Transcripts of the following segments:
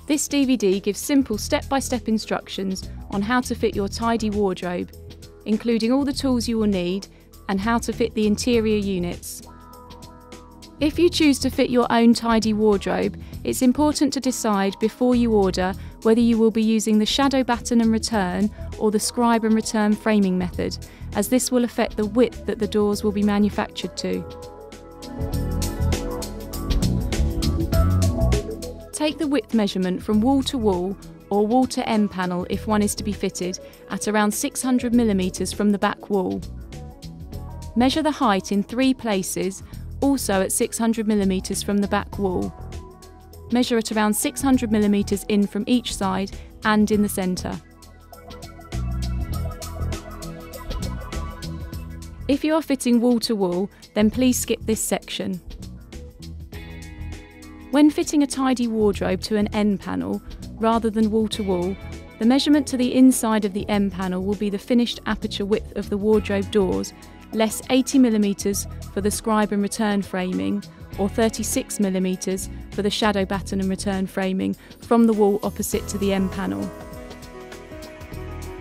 This DVD gives simple step-by-step instructions on how to fit your tidy wardrobe, including all the tools you will need and how to fit the interior units. If you choose to fit your own tidy wardrobe, it's important to decide before you order whether you will be using the shadow batten and return or the scribe and return framing method, as this will affect the width that the doors will be manufactured to. Take the width measurement from wall to wall or wall to end panel if one is to be fitted at around 600mm from the back wall. Measure the height in 3 places, also at 600mm from the back wall. Measure at around 600mm in from each side and in the centre. If you are fitting wall to wall, then please skip this section. When fitting a tidy wardrobe to an end panel, rather than wall to wall, the measurement to the inside of the end panel will be the finished aperture width of the wardrobe doors, less 80mm for the scribe and return framing, or 36mm for the shadow batten and return framing from the wall opposite to the end panel.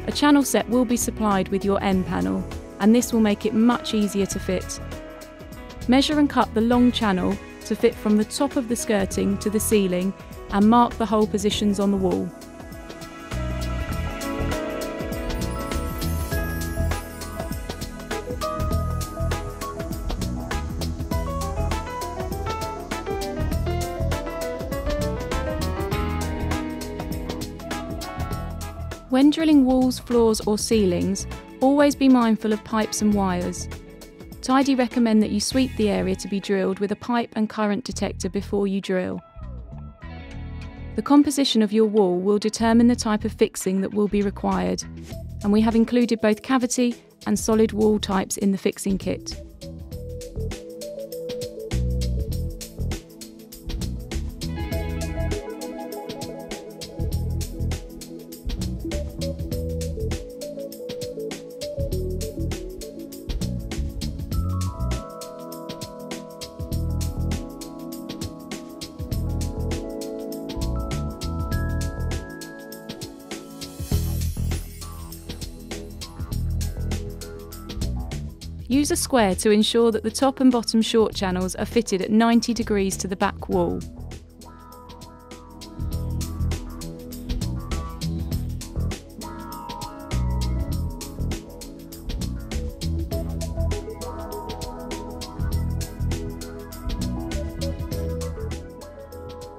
A channel set will be supplied with your end panel, and this will make it much easier to fit. Measure and cut the long channel to fit from the top of the skirting to the ceiling and mark the hole positions on the wall. When drilling walls, floors or ceilings, always be mindful of pipes and wires. Tidy recommend that you sweep the area to be drilled with a pipe and current detector before you drill. The composition of your wall will determine the type of fixing that will be required, and we have included both cavity and solid wall types in the fixing kit. Use a square to ensure that the top and bottom short channels are fitted at 90 degrees to the back wall.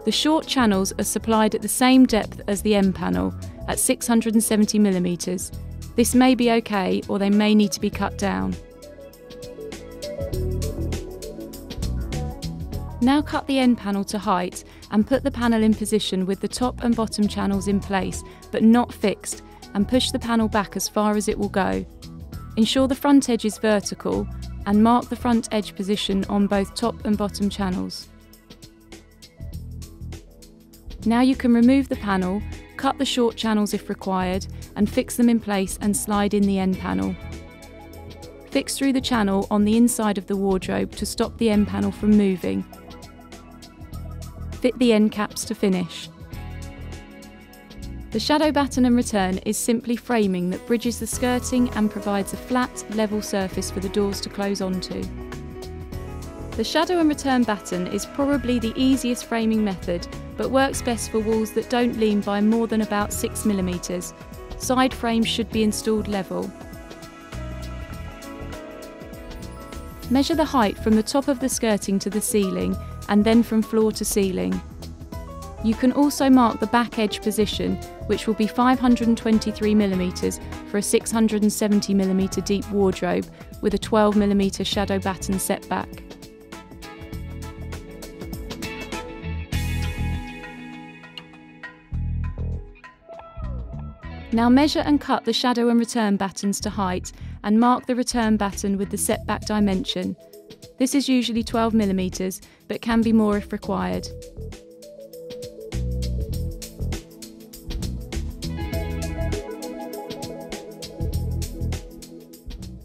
The short channels are supplied at the same depth as the end panel, at 670mm. This may be okay, or they may need to be cut down. Now cut the end panel to height and put the panel in position with the top and bottom channels in place but not fixed, and push the panel back as far as it will go. Ensure the front edge is vertical and mark the front edge position on both top and bottom channels. Now you can remove the panel, cut the short channels if required, and fix them in place and slide in the end panel. Fix through the channel on the inside of the wardrobe to stop the end panel from moving. Fit the end caps to finish. The shadow batten and return is simply framing that bridges the skirting and provides a flat, level surface for the doors to close onto. The shadow and return batten is probably the easiest framing method, but works best for walls that don't lean by more than about 6mm. Side frames should be installed level. Measure the height from the top of the skirting to the ceiling and then from floor to ceiling. You can also mark the back edge position, which will be 523mm for a 670mm deep wardrobe with a 12mm shadow batten setback. Now measure and cut the shadow and return battens to height and mark the return batten with the setback dimension. This is usually 12mm, but can be more if required.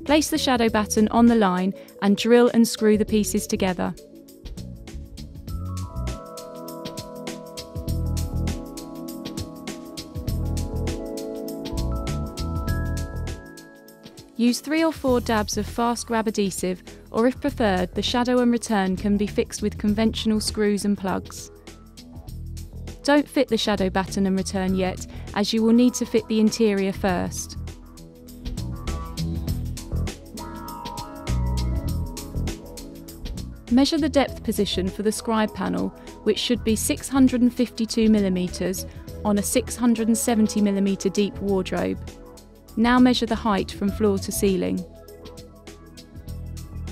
Place the shadow batten on the line and drill and screw the pieces together. Use 3 or 4 dabs of fast grab adhesive, or if preferred, the shadow and return can be fixed with conventional screws and plugs. Don't fit the shadow batten and return yet, as you will need to fit the interior first. Measure the depth position for the scribe panel, which should be 652mm on a 670mm deep wardrobe. Now measure the height from floor to ceiling.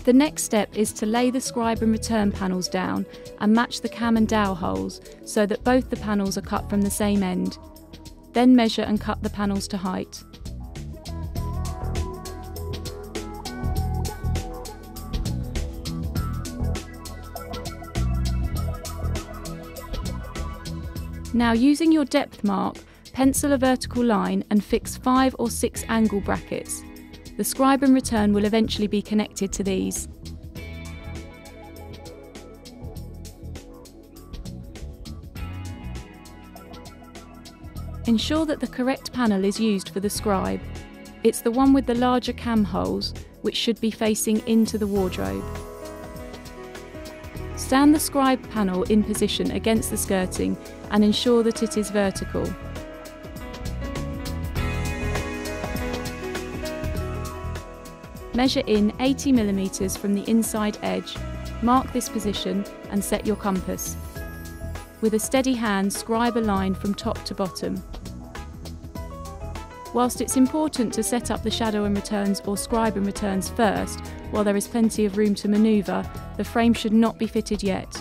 The next step is to lay the scribe and return panels down and match the cam and dowel holes so that both the panels are cut from the same end. Then measure and cut the panels to height. Now, using your depth mark, pencil a vertical line and fix 5 or 6 angle brackets. The scribe and return will eventually be connected to these. Ensure that the correct panel is used for the scribe. It's the one with the larger cam holes, which should be facing into the wardrobe. Stand the scribe panel in position against the skirting and ensure that it is vertical. Measure in 80mm from the inside edge, mark this position and set your compass. With a steady hand, scribe a line from top to bottom. Whilst it's important to set up the shadow and returns or scribe and returns first, while there is plenty of room to manoeuvre, the frame should not be fitted yet.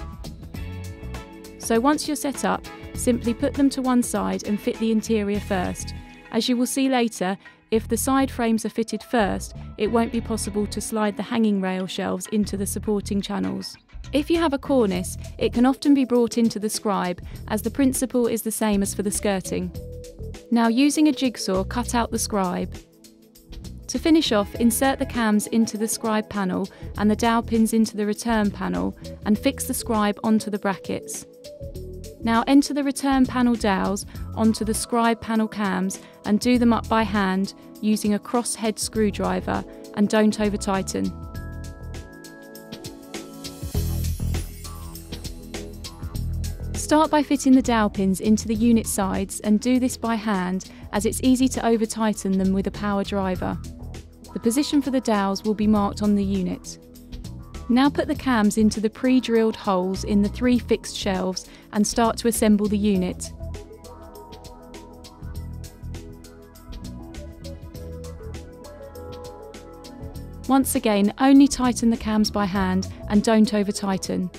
So once you're set up, simply put them to one side and fit the interior first. As you will see later, if the side frames are fitted first, it won't be possible to slide the hanging rail shelves into the supporting channels. If you have a cornice, it can often be brought into the scribe, as the principle is the same as for the skirting. Now, using a jigsaw, cut out the scribe. To finish off, insert the cams into the scribe panel and the dowel pins into the return panel and fix the scribe onto the brackets. Now enter the return panel dowels onto the scribe panel cams and do them up by hand using a cross-head screwdriver, and don't over-tighten. Start by fitting the dowel pins into the unit sides and do this by hand, as it's easy to over-tighten them with a power driver. The position for the dowels will be marked on the unit. Now put the cams into the pre-drilled holes in the 3 fixed shelves and start to assemble the unit. Once again, only tighten the cams by hand and don't over-tighten.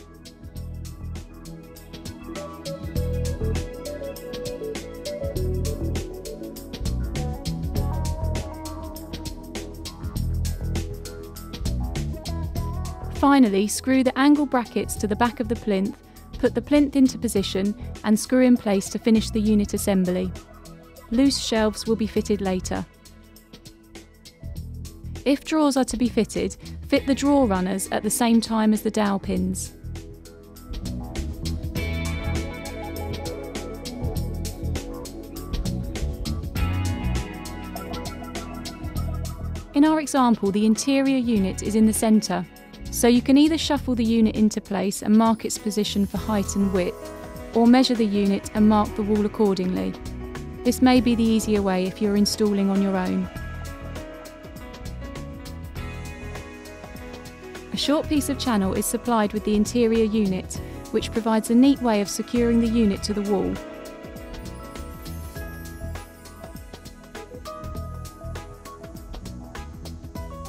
Finally, screw the angle brackets to the back of the plinth, put the plinth into position and screw in place to finish the unit assembly. Loose shelves will be fitted later. If drawers are to be fitted, fit the drawer runners at the same time as the dowel pins. In our example, the interior unit is in the centre, so you can either shuffle the unit into place and mark its position for height and width, or measure the unit and mark the wall accordingly. This may be the easier way if you're installing on your own. A short piece of channel is supplied with the interior unit, which provides a neat way of securing the unit to the wall.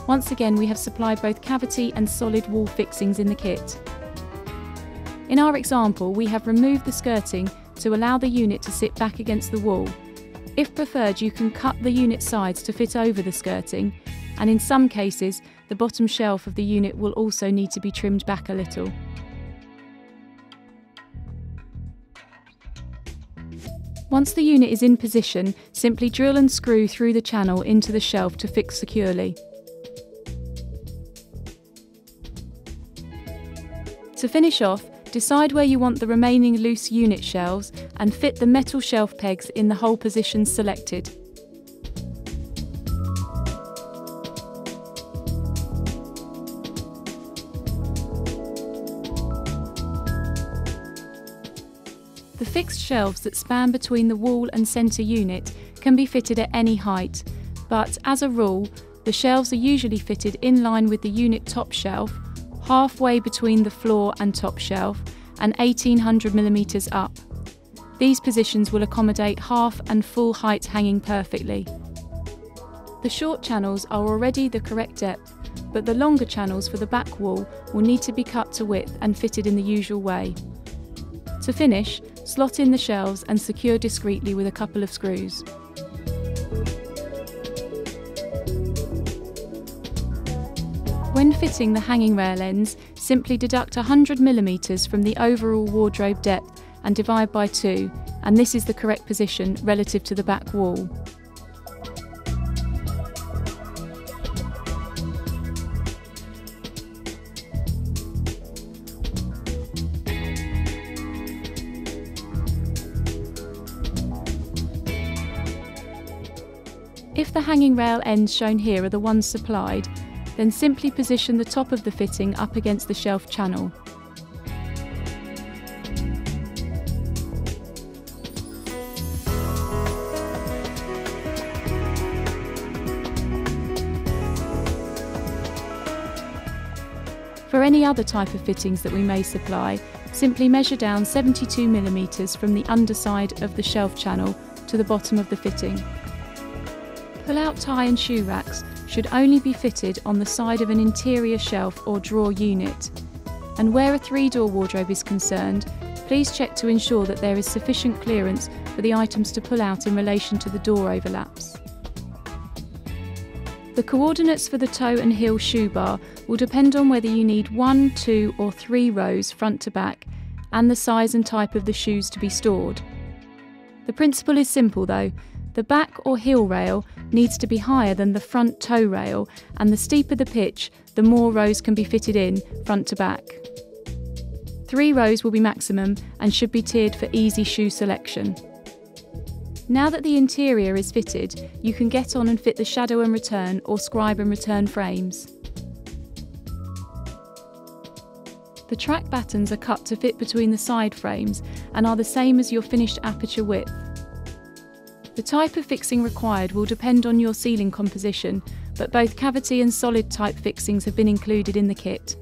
Once again, we have supplied both cavity and solid wall fixings in the kit. In our example, we have removed the skirting to allow the unit to sit back against the wall. If preferred, you can cut the unit sides to fit over the skirting, and in some cases, the bottom shelf of the unit will also need to be trimmed back a little. Once the unit is in position, simply drill and screw through the channel into the shelf to fix securely. To finish off, decide where you want the remaining loose unit shelves and fit the metal shelf pegs in the hole positions selected. The fixed shelves that span between the wall and centre unit can be fitted at any height, but as a rule, the shelves are usually fitted in line with the unit top shelf, halfway between the floor and top shelf, and 1800mm up. These positions will accommodate half and full height hanging perfectly. The short channels are already the correct depth, but the longer channels for the back wall will need to be cut to width and fitted in the usual way. To finish, slot in the shelves and secure discreetly with a couple of screws. When fitting the hanging rail ends, simply deduct 100mm from the overall wardrobe depth and divide by 2, and this is the correct position relative to the back wall. If the hanging rail ends shown here are the ones supplied, then simply position the top of the fitting up against the shelf channel. For any other type of fittings that we may supply, simply measure down 72mm from the underside of the shelf channel to the bottom of the fitting. Pull-out tie and shoe racks should only be fitted on the side of an interior shelf or drawer unit. And where a 3-door wardrobe is concerned, please check to ensure that there is sufficient clearance for the items to pull out in relation to the door overlaps. The coordinates for the toe and heel shoe bar will depend on whether you need 1, 2 or 3 rows front to back, and the size and type of the shoes to be stored. The principle is simple though. The back or heel rail needs to be higher than the front toe rail, and the steeper the pitch, the more rows can be fitted in front to back. 3 rows will be maximum and should be tiered for easy shoe selection. Now that the interior is fitted, you can get on and fit the shadow and return or scribe and return frames. The track battens are cut to fit between the side frames and are the same as your finished aperture width. The type of fixing required will depend on your ceiling composition, but both cavity and solid type fixings have been included in the kit.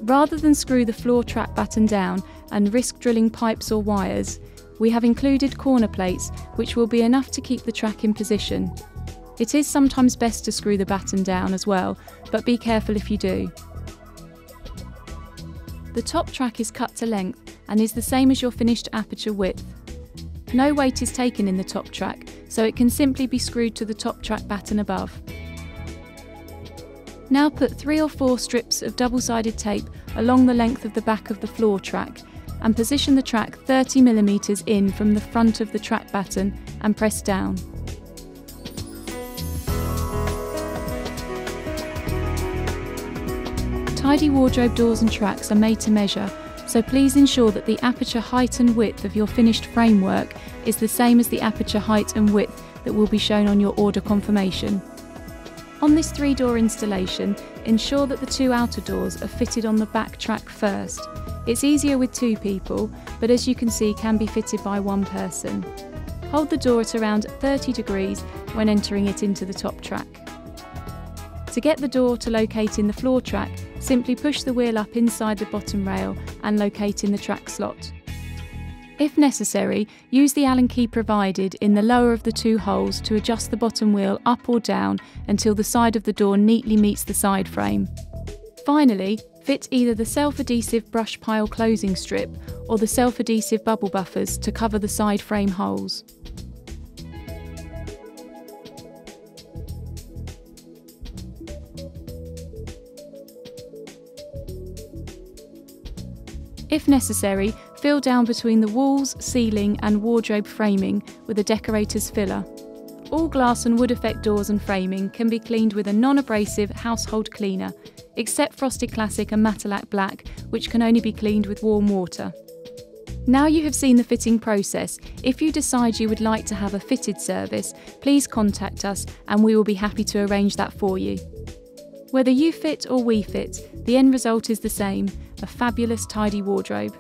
Rather than screw the floor track batten down and risk drilling pipes or wires, we have included corner plates which will be enough to keep the track in position. It is sometimes best to screw the batten down as well, but be careful if you do. The top track is cut to length and is the same as your finished aperture width. No weight is taken in the top track, so it can simply be screwed to the top track batten above. Now put 3 or 4 strips of double-sided tape along the length of the back of the floor track and position the track 30mm in from the front of the track batten and press down. Tidy wardrobe doors and tracks are made to measure, so please ensure that the aperture height and width of your finished framework is the same as the aperture height and width that will be shown on your order confirmation. On this 3-door installation, ensure that the 2 outer doors are fitted on the back track first. It's easier with 2 people, but as you can see can be fitted by 1 person. Hold the door at around 30 degrees when entering it into the top track. To get the door to locate in the floor track, simply push the wheel up inside the bottom rail and locate in the track slot. If necessary, use the Allen key provided in the lower of the 2 holes to adjust the bottom wheel up or down until the side of the door neatly meets the side frame. Finally, fit either the self-adhesive brush pile closing strip or the self-adhesive bubble buffers to cover the side frame holes. If necessary, fill down between the walls, ceiling and wardrobe framing with a decorator's filler. All glass and wood effect doors and framing can be cleaned with a non-abrasive household cleaner, except Frosted Classic and Matalac Black, which can only be cleaned with warm water. Now you have seen the fitting process, if you decide you would like to have a fitted service, please contact us and we will be happy to arrange that for you. Whether you fit or we fit, the end result is the same, a fabulous tidy wardrobe.